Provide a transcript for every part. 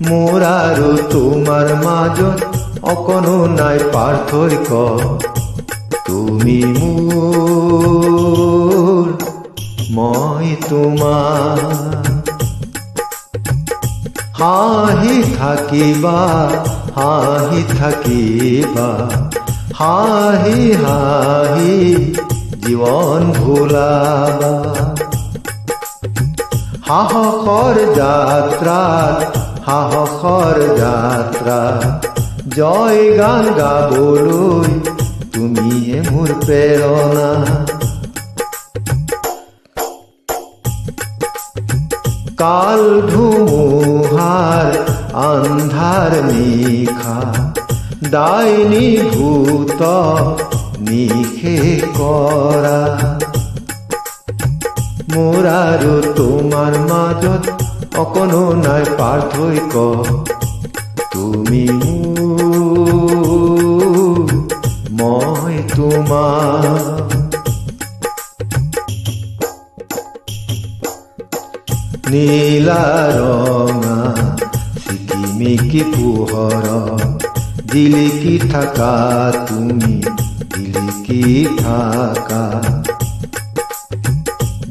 মোৰ আৰু তোমাৰ মাজত অকণো নাই পাৰ্থক্য। তুমি মোৰ, মই তোমাৰ। হাঁহি থাকিবা, হাঁহি থাকিবা, হাঁহি হাঁহি জীৱন ভুলাবা। সাহসৰ যাত্ৰাত, সাহসৰ যাত্ৰাত জয় গান গাবলৈ তুমিয়ে মোৰ প্ৰেৰণা। কাল ধুমুহাৰ আন্ধাৰ নিশা ডাইনী ভূত নিশেষ কৰা। মোৰ আৰু তোমাৰ মাজত অকণো নাই পাৰ্থক্য। তুমি মোৰ, মই তোমাৰ। নীলা ৰঙা চিকিমিকি পোহৰ জিলিকি থাকা তুমি, জিলিকি থাকা।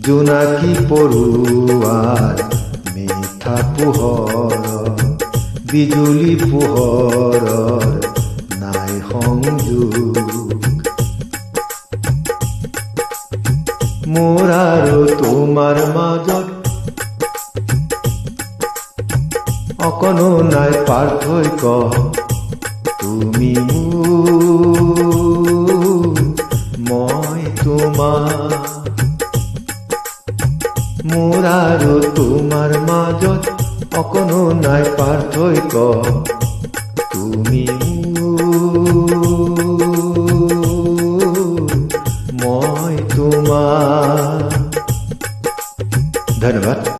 জোনাকী পৰুৱাৰ মিঠা পোহৰ, বিজুলী পোহৰৰ নাই সংযোগ। মোৰ আৰু তোমাৰ মাজত অকণো নাই পাৰ্থক্য। তুমি মোৰ, মই তোমাৰ। মোৰ আৰু তোমাৰ মাজত অকণো নাই পাৰ্থক্য। তুমি মোৰ, মই তোমাৰ।